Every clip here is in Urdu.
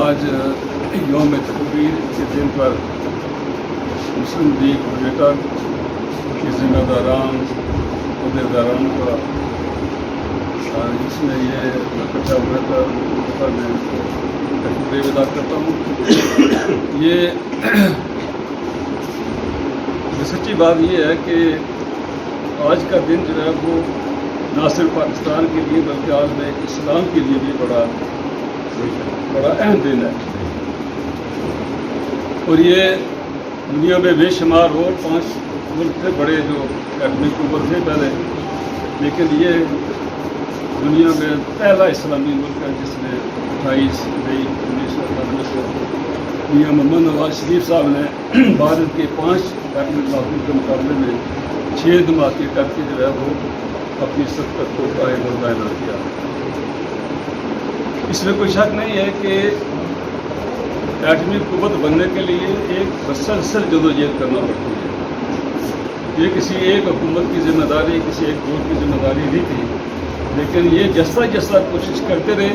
آج یوم تکبیر کے دن پر مسلم لیگ کوڈیٹر کے ذمہ داران عہدیداران کا اس میں یہ اکٹھا ہوا تھا میں تقریر ادا کرتا ہوں۔ یہ سچی بات یہ ہے کہ آج کا دن جو ہے وہ نہ صرف پاکستان کے لیے بلکہ عالم اسلام کے لیے بھی بڑا اہم دن ہے، اور یہ دنیا میں بے شمار اور 5 ملک تھے بڑے جو ایٹمی قوت تھے پہلے، لیکن یہ دنیا میں پہلا اسلامی ملک ہے جس نے 28 مئی 1998 کو میاں محمد نواز شریف صاحب نے بھارت کے 5 ایٹمی دھماکوں کے مقابلے میں 6 دھماکے کر کے جو ہے وہ اپنی سرکت کو قائم اور دائمی کیا۔ اس میں کوئی شک نہیں ہے کہ ایٹمی قوت بننے کے لیے ایک مسلسل جدوجہد کرنا پڑتی ہے۔ یہ کسی ایک حکومت کی ذمہ داری، کسی ایک دور کی ذمہ داری نہیں تھی، لیکن یہ جیسا کوشش کرتے رہے۔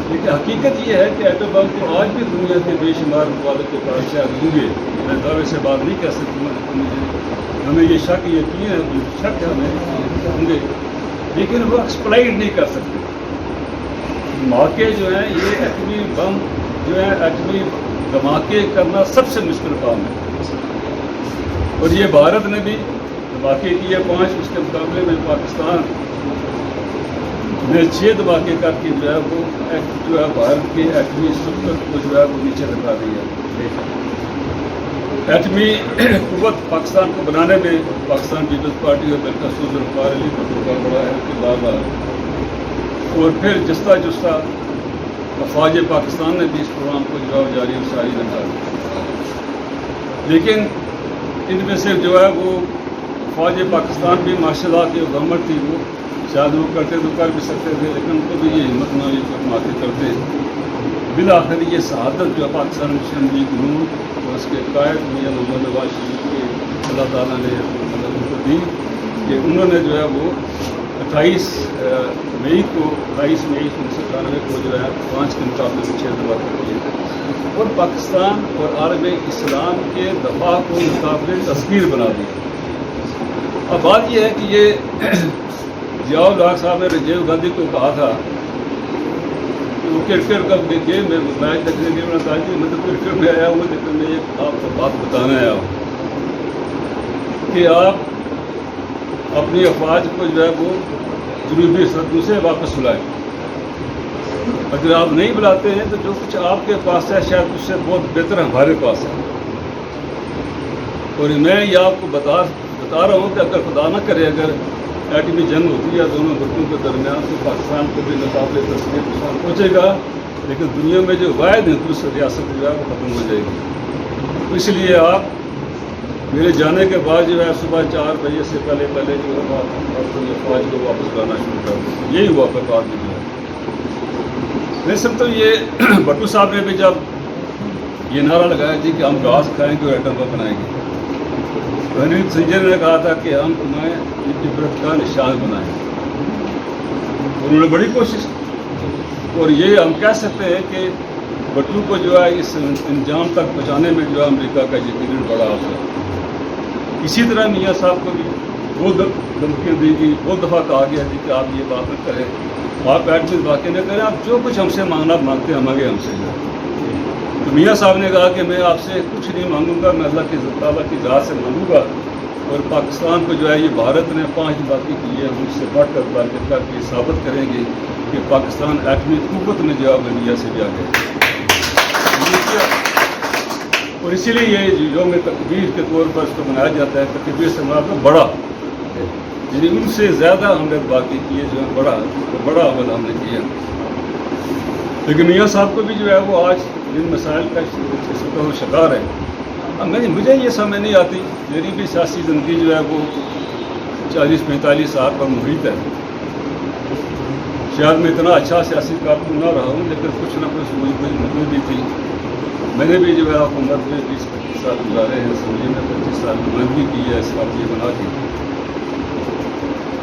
لیکن حقیقت یہ ہے کہ ایٹم بم کو آج بھی دنیا کے بے شمار ممالک کے پاس شاید ہوں گے، میں دعوے سے بات نہیں کہہ سکتی، ہمیں یہ شک یقین ہے، شک ہے ہمیں ہوں گے، لیکن وہ ایکسپلائڈ نہیں کر سکتے۔ دھماکے جو ہیں یہ ایٹمی بم جو ہے ایٹمی دھماکے کرنا سب سے مشکل کام ہے، اور یہ بھارت نے بھی دھماکے کیے 5، اس کے مقابلے میں پاکستان نے 6 دھماکے کر کے جو ہے بھارت کی ایٹمی سکت کو جو ہے وہ نیچے لگا دی ہے۔ ایٹمی قوت پاکستان کو بنانے میں پاکستان پیپلز پارٹی اور بالخصوص ذوالفقار علی بھٹو کا بڑا اہم کردار رہا، اور پھر جستا افواج پاکستان نے بھی اس پروگرام کو جو ہے جاری و ساری رکھا، لیکن ان میں سے جو ہے وہ افواج پاکستان بھی ماشاء اللہ کی گورنمنٹ تھی، وہ شاید وہ کرتے تو کر بھی سکتے تھے، لیکن ان کو بھی یہ ہمت نہ ہوئی کہ دھماکے کرتے۔ بالآخر یہ شہادت جو ہے پاکستان مسلم لیگ نون اور اس کے قائد میاں محمد نواز شریف کے اللہ تعالیٰ نے ان کو دی کہ انہوں نے جو ہے وہ 28 مئی 1998 کو جو ہے 5 کے مقابلے میں 6 دھماکے کیے اور پاکستان اور عالم اسلام کے دفاع کو مقابلے تصویر بنا دیا۔ اب بات یہ ہے کہ یہ ضیاء الحق صاحب نے راجیو گاندھی کو کہا تھا کہ وہ کرکٹ کا گیم میں میچ دیکھنے کے لیے کہا کہ میں تو کرکٹ میں آیا ہوں، لیکن میں ایک آپ کو بات بتانے آیا ہوں کہ آپ اپنی افواج کو جو ہے وہ جنوبی سرحدوں سے واپس بلائیں۔ اگر آپ نہیں بلاتے ہیں تو جو کچھ آپ کے پاس ہے شاید اس سے بہت بہتر ہمارے پاس ہے، اور میں یہ آپ کو بتا رہا ہوں کہ اگر خدا نہ کرے اگر ایٹمی جنگ ہوتی ہے دونوں ملکوں کے درمیان تو پاکستان کو بھی ناقابل تسلیم نقصان پہنچے گا، لیکن دنیا میں جو واحد ہندوستان ریاست جو ہے وہ ختم ہو جائے گی۔ اس لیے آپ میرے جانے کے بعد جو ہے صبح 4 بجے سے پہلے جو ہے اپنی افواج کو واپس لانا شروع کر دیں۔ یہی ہوا پھر بعد میں جو ہے میں سمجھتا ہوں یہ بھٹو صاحب نے بھی جب یہ نعرہ لگایا جی کہ ہم گھاس کھائیں گے اور ایٹم بم بنائیں گے، رنیت سنجے نے کہا تھا کہ ہم تمہیں عبرت کا نشان بنائیں، انہوں نے بڑی کوشش کی، اور یہ ہم کہہ سکتے ہیں کہ بھٹو کو جو ہے اس انجام تک پہنچانے میں جو ہے امریکہ کا یقیناً بڑا ہاتھ ہے۔ اسی طرح میاں صاحب کو بھی بہت دھمکیاں دی گئی، بہت دفعہ کہا گیا جی کہ آپ یہ بات نہ کریں، آپ ایٹمی دھماکے نہ کریں، آپ جو کچھ ہم سے مانگنا مانگتے ہیں مانگے ہم سے۔ تو میاں صاحب نے کہا کہ میں آپ سے کچھ نہیں مانگوں گا، میں اللہ کی تعالیٰ کی ذات سے مانگوں گا، اور پاکستان کو جو ہے یہ بھارت نے 5 دھماکے کیے ہیں، اس سے بڑھ کر بارکت کر کے ثابت کریں گے کہ پاکستان ایٹمی قوت میں جو ہے دنیا سے بھی آگے، اور اسی لیے یہ یوم تکبیر کے طور پر اس کو منایا جاتا ہے۔ تکبیر سے مراد بڑا، یعنی ان سے زیادہ ہم نے دھماکے کیے جو ہے بڑا عمل ہم نے کیا۔ لیکن میاں صاحب کو بھی جو ہے وہ آج جن مسائل کا شکار ہے، مجھے یہ سمجھ نہیں آتی، میری بھی سیاسی زندگی جو ہے وہ 40-45 سال پر محیط ہے، شاید میں اتنا اچھا سیاسی کارکن نہ رہا ہوں، لیکن کچھ نہ کچھ مجھے بھی تھی۔ میں نے بھی جو ہے حکومت میں 20-25 سال گزارے ہیں، اسمبلی میں 25 سال نمائندگی کی ہے، اس کا یہ بنا کے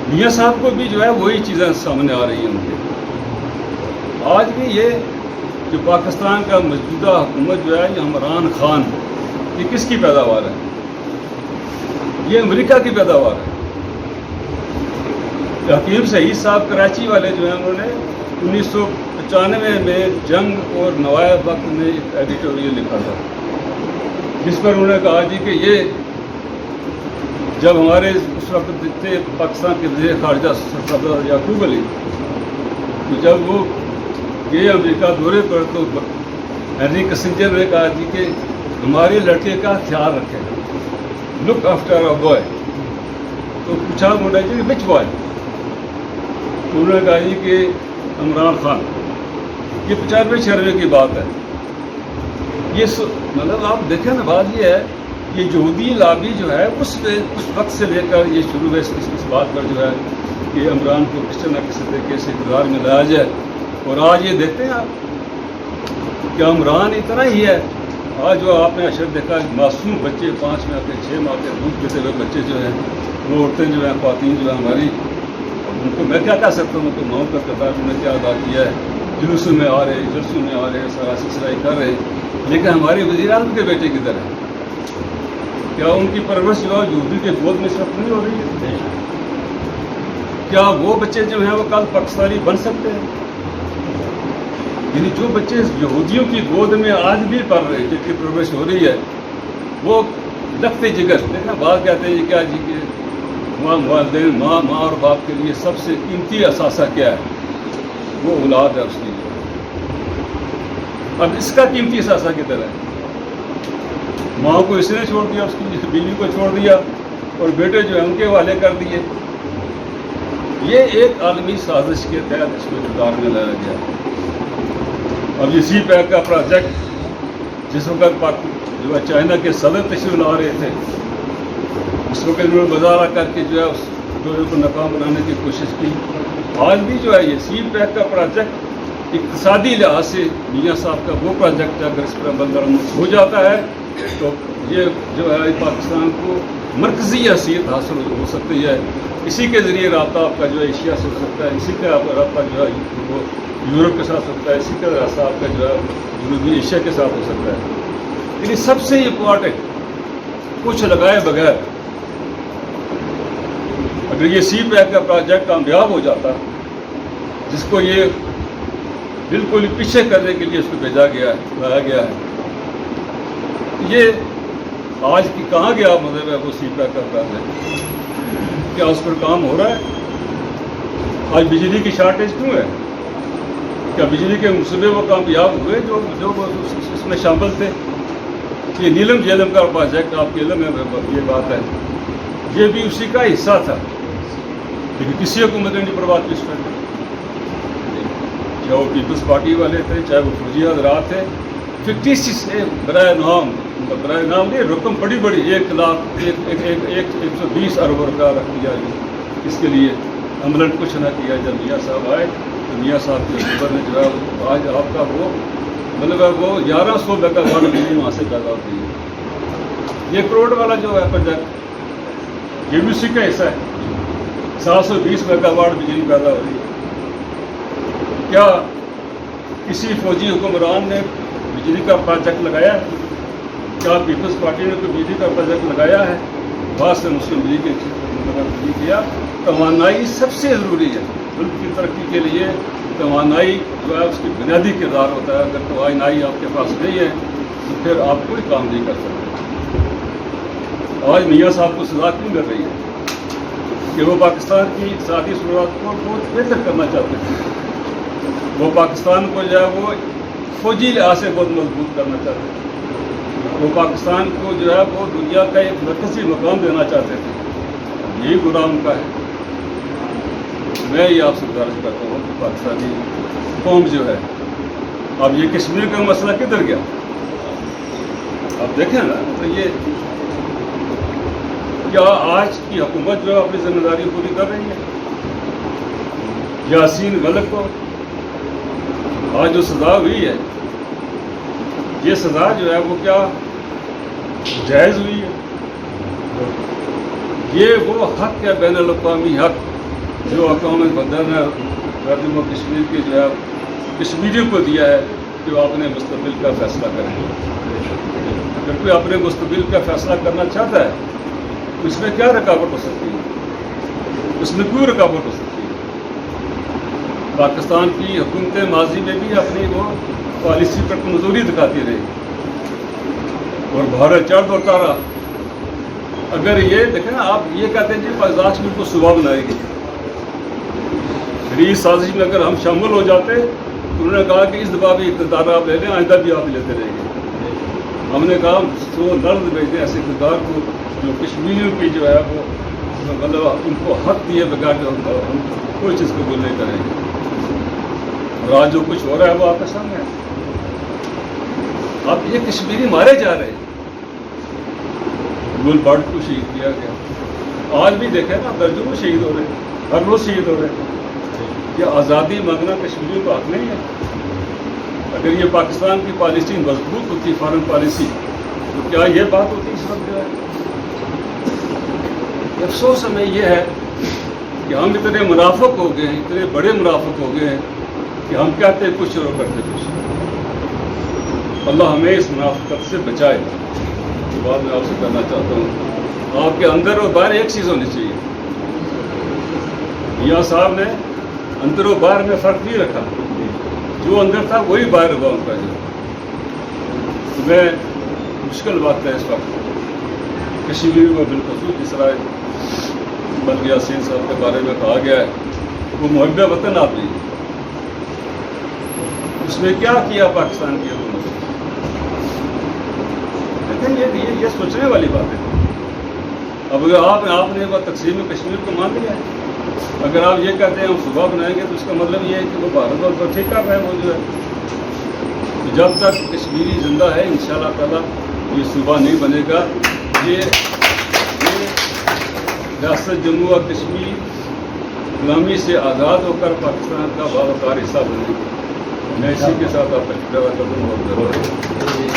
میاں صاحب کو بھی جو ہے وہی چیزیں سامنے آ رہی ہیں ان کے۔ آج بھی یہ جو پاکستان کا موجودہ حکومت جو ہے یہ عمران خان، یہ کس کی پیداوار ہے؟ یہ امریکہ کی پیداوار ہے۔ حکیم سعید صاحب کراچی والے جو ہیں انہوں نے 1995 میں جنگ اور نوائب وقت میں ایک ایڈیٹوریل لکھا تھا، جس پر انہوں نے کہا جی کہ یہ جب ہمارے اس وقت تھے پاکستان کے وزیر خارجہ سردار یعقوب علی، تو جب وہ گئے امریکہ دورے پر تو ہینری کسنجر نے کہا جی کہ ہمارے لڑکے کا خیال رکھے، لک آفٹر اے بوائے۔ تو پوچھا انہوں نے جی وچ بوائے؟ تو انہوں نے کہا جی کہ عمران خان۔ یہ 95-96 کی بات ہے۔ یہ مطلب آپ دیکھیں نا، بات یہ ہے یہ یہودی لابی جو ہے اس وقت سے لے کر یہ شروع ہے اس بات پر جو ہے کہ عمران کو کسی نہ کسی طریقے سے اقتدار میں لایا جائے۔ اور آج یہ دیکھتے ہیں آپ کہ عمران اتنا ہی ہے، آج جو آپ نے اشر دیکھا معصوم بچے 5 ماہ کے 6 ماہ کے دودھ پیتے ہوئے بچے جو ہیں، وہ عورتیں جو ہیں، خواتین جو ہیں ہماری، ان کو میں کیا کہہ سکتا ہوں، ان کو ماؤں کا کردار انہوں نے کیا ادا کیا ہے، جلوسوں میں آ رہے، جلسوں میں آ رہے، سارا سلسلہ کر رہے، لیکن ہمارے وزیر اعظم کے بیٹے کدھر ہیں؟ کیا ان کی پرورش جو ہے یہودی کے گود میں اس وقت نہیں ہو رہی ہے؟ کیا وہ بچے جو ہیں وہ کل پاکستانی بن سکتے ہیں؟ یعنی جو بچے یہودیوں کی گود میں آج بھی پڑھ رہے ہیں، جن کی پرورش ہو رہی ہے، وہ لگتے جگر دیکھنا بات کہتے ہیں کیا جی کہ والدین ماں اور باپ کے لیے سب سے قیمتی اثاثہ کیا ہے؟ وہ اولاد ہے اس کی۔ اب اس کا قیمتی اثاثہ کدھر ہے؟ ماں کو اس نے چھوڑ دیا، اس کی بیوی کو چھوڑ دیا، اور بیٹے جو ہیں ان کے حوالے کر دیے۔ یہ ایک عالمی سازش کے تحت اس کو اقتدار میں لایا گیا۔ اب یہ سی پیک کا پروجیکٹ جس وقت جو ہے چائنا کے صدر تشریف لا رہے تھے، اس وقت انہوں نے مظاہرہ کر کے جو ہے اس دورے کو ناکام بنانے کی کوشش کی۔ آج بھی جو ہے یہ سی پیک کا پروجیکٹ اقتصادی لحاظ سے میاں صاحب کا وہ پروجیکٹ اگر اس پر عمل درآمد ہو جاتا ہے تو یہ جو ہے پاکستان کو مرکزی حیثیت حاصل ہو سکتی ہے۔ اسی کے ذریعے رابطہ آپ کا جو ہے ایشیا سے ہو سکتا ہے، اسی کا رابطہ جو ہے وہ یورپ کے ساتھ ہوتا ہے، اسی کا راستہ آپ کا جو ہے جنوبی ایشیا کے ساتھ ہو سکتا ہے۔ لیکن سب سے امپورٹنٹ کچھ لگائے بغیر اگر یہ سی پیک کا پروجیکٹ کامیاب ہو جاتا، جس کو یہ بالکل پیچھے کرنے کے لیے اس کو بھیجا گیا ہے، لایا گیا ہے، یہ آج کی کہاں گیا مطلب ہے وہ سی پیک کا پروجیکٹ؟ کیا اس پر کام ہو رہا ہے؟ آج بجلی کی شارٹیج کیوں ہے؟ کیا بجلی کے منصوبے وہ کامیاب ہوئے جو اس میں شامل تھے؟ یہ نیلم جیلم کا پروجیکٹ آپ کے علم میں یہ بات ہے، یہ بھی اسی کا حصہ تھا، لیکن کسی حکومت نے نہیں پرواہ کی اس پر، چاہے وہ پیپلز پارٹی والے تھے، چاہے وہ فوجی حضرات تھے۔ 56 برائے نام نہیں، رقم بڑی 1,120 ارب روپیہ رکھ دیا اس کے لیے عملاً کچھ نہ کیا۔ جب میاں صاحب آئے تو میاں صاحب کے خبر نے جو ہے آج آپ کا وہ مطلب ہے وہ 1100 میگا واٹ بجلی وہاں سے پیدا ہوتی ہے۔ یہ کروڑ والا جو ہے پروجیکٹ یہ بھی اسی کا حصہ ہے، 720 میگا واٹ بجلی پیدا ہو رہی ہے۔ کیا کسی فوجی حکمران نے بجلی کا پروجیکٹ لگایا ہے؟ کیا پیپلز پارٹی نے کوئی بجلی کا پروجیکٹ لگایا ہے؟ بعض سے مسلم لیگ کے کیا؟ توانائی سب سے ضروری ہے ملک کی ترقی کے لیے۔ توانائی جو ہے اس کی بنیادی کردار ہوتا ہے، اگر توانائی آپ کے پاس نہیں ہے تو پھر آپ کوئی کام نہیں کر سکتے۔ آج میاں صاحب کو سزا کیوں کر رہی ہے؟ کہ وہ پاکستان کی اقتصادی صورت کو بہت بہتر کرنا چاہتے ہیں، وہ پاکستان کو جو ہے وہ فوجی لحاظ سے بہت مضبوط کرنا چاہتے ہیں، وہ پاکستان کو جو ہے وہ دنیا کا ایک مرکزی مقام دینا چاہتے تھے۔ یہی غلام کا ہے۔ میں یہ آپ سے گزارش کرتا ہوں کہ پاکستانی قوم جو ہے، اب یہ کشمیر کا مسئلہ کدھر گیا؟ اب دیکھیں نا، تو یہ کیا آج کی حکومت جو ہے اپنی ذمہ داری پوری کر رہی ہے؟ یاسین ملک کو آج جو سزا ہوئی ہے، یہ سزا جو ہے وہ کیا جائز ہوئی ہے؟ یہ وہ حق ہے بین الاقوامی حق جو اقوام متحدہ نے کشمیر کے جو ہے کشمیریوں کو دیا ہے کہ وہ اپنے مستقبل کا فیصلہ کریں. اگر کوئی اپنے مستقبل کا فیصلہ کرنا چاہتا ہے تو اس میں کیا رکاوٹ ہو سکتی ہے؟ اس میں کوئی رکاوٹ ہو سکتی ہے؟ پاکستان کی حکومتیں ماضی میں بھی اپنی وہ پالیسی پر کمزوری دکھاتی رہی اور بھارت چڑھ دوڑتا رہا. اگر یہ دیکھیں نا، آپ یہ کہتے ہیں کہ پاکستان کشمیر کو صوبہ بنائے گی، پھر اس سازش میں اگر ہم شامل ہو جاتے تو انہوں نے کہا کہ اس دفعہ بھی اقتدار آپ لے لیں، آئندہ بھی آپ لیتے رہیں گے. ہم نے کہا سو لرد بھیج دیں ایسے اقتدار کو جو کشمیریوں کی جو ہے وہ مطلب ان کو حق دیے بغیر جو ہم کوئی چیز قبول نہیں کریں گے. اور آج جو کچھ ہو رہا ہے وہ آپ کے سامنے ہے. اب یہ کشمیری مارے جا رہے ہیں. گل برڈ کو شہید کیا گیا، آج بھی دیکھیں نا درجنوں شہید ہو رہے ہیں، ہر روز شہید ہو رہے ہیں. یہ آزادی مانگنا کشمیریوں کا حق نہیں ہے. اگر یہ پاکستان کی پالیسی مضبوط ہوتی، فارن پالیسی، تو کیا یہ بات ہوتی اس وقت جو ہے؟ افسوس ہمیں یہ ہے کہ ہم اتنے منافق ہو گئے ہیں، اتنے بڑے منافق ہو گئے ہیں کہ ہم کہتے ہیں کچھ اور کرتے کچھ. اللہ ہمیں اس منافقت سے بچائے. بات میں آپ سے کرنا چاہتا ہوں، آپ کے اندر اور باہر ایک چیز ہونی چاہیے. میاں صاحب نے اندر و باہر میں فرق نہیں رکھا، جو اندر تھا وہی باہر ہوا ان کا. جو میں مشکل بات ہے اس وقت کشمیر کو بالخصوص جس طرح ملک یاسین صاحب کے بارے میں کہا گیا ہے، وہ محب وطن آدمی، اس میں کیا کیا پاکستان کی حکومت نے؟ یہ سوچنے والی بات ہے. اب اگر آپ نے وہ تقسیم کشمیر کو مان لیا ہے، اگر آپ یہ کہتے ہیں ہم صوبہ بنائیں گے تو اس کا مطلب یہ ہے کہ وہ بھارت اور تو ٹھیک کر رہے ہیں وہ جو ہے. جب تک کشمیری زندہ ہے انشاءاللہ تعالیٰ یہ صوبہ نہیں بنے گا. یہ ریاست جموں و کشمیر غلامی سے آزاد ہو کر پاکستان کا باوقار حصہ بنے گا. میں اسی کے ساتھ آپ کا شکریہ ادا کرتا ہوں.